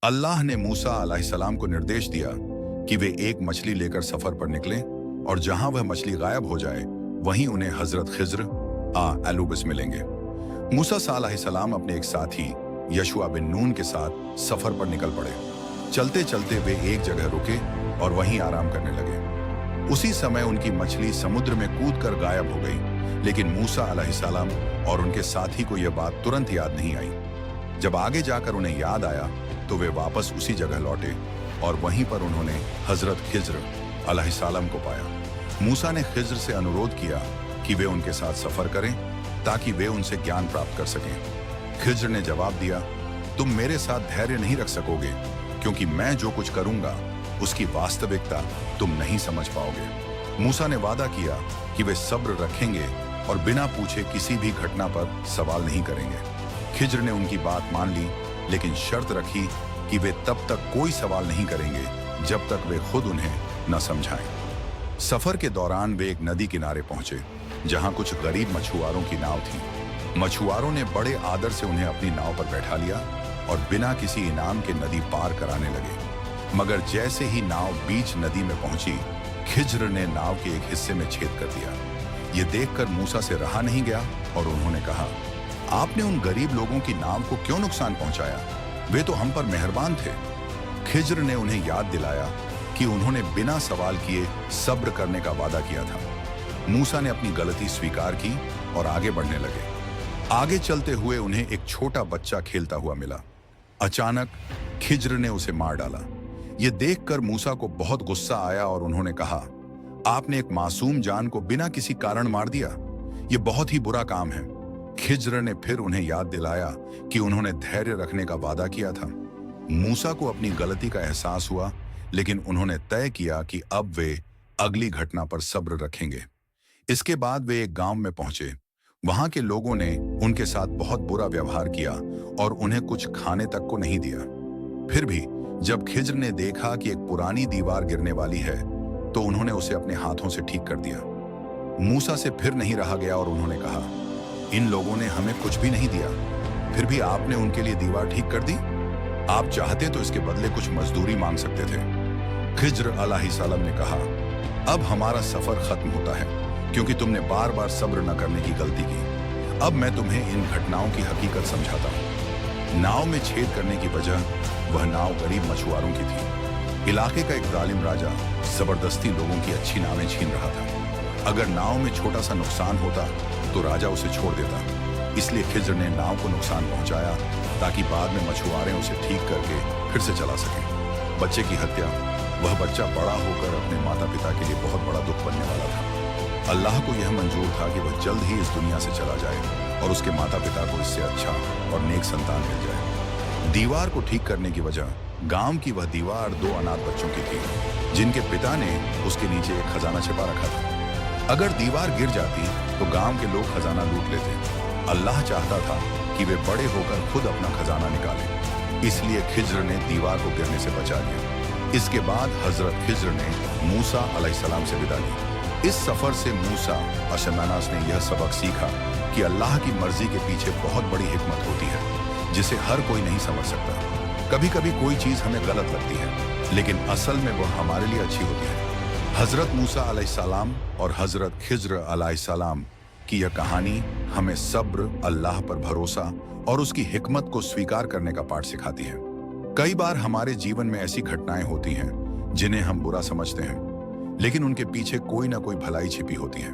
अल्लाह ने मूसा अलैहिस्सलाम को निर्देश दिया कि वे एक मछली लेकर सफर पर निकलें और जहां वह मछली गायब हो जाए वहीं उन्हें हजरत खिज्र अलूबिस मिलेंगे। मूसा अलैहिस्सलाम अपने एक साथी यशुआ बिन नून के साथ सफर पर निकल पड़े। चलते चलते वे एक जगह रुके और वहीं आराम करने लगे। उसी समय उनकी मछली समुद्र में कूदकर गायब हो गई, लेकिन मूसा अलैहिस्सलाम और उनके साथी को यह बात तुरंत याद नहीं आई। जब आगे जाकर उन्हें याद आया तो वे वापस उसी जगह लौटे और वहीं पर उन्होंने हजरत खिज्र अलैहिस्सलाम को पाया। मूसा ने खिज्र से अनुरोध किया कि वे उनके साथ सफर करें ताकि वे उनसे ज्ञान प्राप्त कर सकें। खिज्र ने जवाब दिया, तुम मेरे साथ धैर्य नहीं रख सकोगे क्योंकि मैं जो कुछ करूंगा उसकी वास्तविकता तुम नहीं समझ पाओगे। मूसा ने वादा किया कि वे सब्र रखेंगे और बिना पूछे किसी भी घटना पर सवाल नहीं करेंगे। खिज्र ने उनकी बात मान ली, लेकिन शर्त रखी कि वे तब तक कोई सवाल नहीं करेंगे जब तक वे खुद उन्हें न समझाएं। सफर के दौरान वे एक नदी किनारे पहुंचे जहां कुछ गरीब मछुआरों की नाव थी। मछुआरों ने बड़े आदर से उन्हें अपनी नाव पर बैठा लिया और बिना किसी इनाम के नदी पार कराने लगे। मगर जैसे ही नाव बीच नदी में पहुंची, खिज्र ने नाव के एक हिस्से में छेद कर दिया। ये देखकर मूसा से रहा नहीं गया और उन्होंने कहा, आपने उन गरीब लोगों की नाव को क्यों नुकसान पहुंचाया? वे तो हम पर मेहरबान थे। खिज्र ने उन्हें याद दिलाया कि उन्होंने बिना सवाल किए सब्र करने का वादा किया था। मूसा ने अपनी गलती स्वीकार की और आगे बढ़ने लगे। आगे चलते हुए उन्हें एक छोटा बच्चा खेलता हुआ मिला। अचानक खिज्र ने उसे मार डाला। यह देखकर मूसा को बहुत गुस्सा आया और उन्होंने कहा, आपने एक मासूम जान को बिना किसी कारण मार दिया। यह बहुत ही बुरा काम है। खिज्र ने फिर उन्हें याद दिलाया कि उन्होंने धैर्य रखने का वादा किया था। मूसा को अपनी गलती का एहसास हुआ, लेकिन उन्होंने तय किया कि अब वे अगली घटना पर सब्र रखेंगे। इसके बाद वे एक गांव में पहुंचे। वहां के लोगों ने उनके साथ बहुत बुरा व्यवहार किया और उन्हें कुछ खाने तक को नहीं दिया। फिर भी जब खिज्र ने देखा कि एक पुरानी दीवार गिरने वाली है तो उन्होंने उसे अपने हाथों से ठीक कर दिया। मूसा से फिर नहीं रहा गया और उन्होंने कहा, इन लोगों ने हमें कुछ भी नहीं दिया, फिर भी आपने उनके लिए दीवार ठीक कर दी। आप चाहते तो इसके बदले कुछ मजदूरी मांग सकते थे। खिज्र अलैहिस्सलाम ने कहा, अब हमारा सफर खत्म होता है क्योंकि तुमने बार बार सब्र न करने की गलती की। अब मैं तुम्हें इन घटनाओं की हकीकत समझाता हूँ। नाव में छेद करने की वजह वह नाव गरीब मछुआरों की थी। इलाके का एक जालिम राजा जबरदस्ती लोगों की अच्छी नावें छीन रहा था। अगर नाव में छोटा सा नुकसान होता तो राजा उसे छोड़ देता। इसलिए खिज्र ने नाव को नुकसान पहुंचाया ताकि बाद में मछुआरे उसे ठीक करके फिर से चला सकें। बच्चे की हत्या, वह बच्चा बड़ा होकर अपने माता पिता के लिए बहुत बड़ा दुख बनने वाला था। अल्लाह को यह मंजूर था कि वह जल्द ही इस दुनिया से चला जाए और उसके माता पिता को इससे अच्छा और नेक संतान मिल जाए। दीवार को ठीक करने की वजह गांव की वह दीवार 2 अनाथ बच्चों की थी जिनके पिता ने उसके नीचे एक खजाना छिपा रखा था। अगर दीवार गिर जाती तो गांव के लोग खजाना लूट लेते। अल्लाह चाहता था कि वे बड़े होकर खुद अपना खजाना निकालें, इसलिए खिज्र ने दीवार को गिरने से बचा लिया। इसके बाद हजरत खिज्र ने मूसा अलैहिस्सलाम से विदा ली। इस सफर से मूसा अशनानास ने यह सबक सीखा कि अल्लाह की मर्जी के पीछे बहुत बड़ी हिकमत होती है जिसे हर कोई नहीं समझ सकता। कभी कभी कोई चीज हमें गलत लगती है, लेकिन असल में वह हमारे लिए अच्छी होती है। हजरत मूसा अलैहिस्सलाम और हजरत खिज्र अलैहिस्सलाम की यह कहानी हमें सब्र, अल्लाह पर भरोसा और उसकी हिकमत को स्वीकार करने का पाठ सिखाती है। कई बार हमारे जीवन में ऐसी घटनाएं होती हैं जिन्हें हम बुरा समझते हैं, लेकिन उनके पीछे कोई ना कोई भलाई छिपी होती है।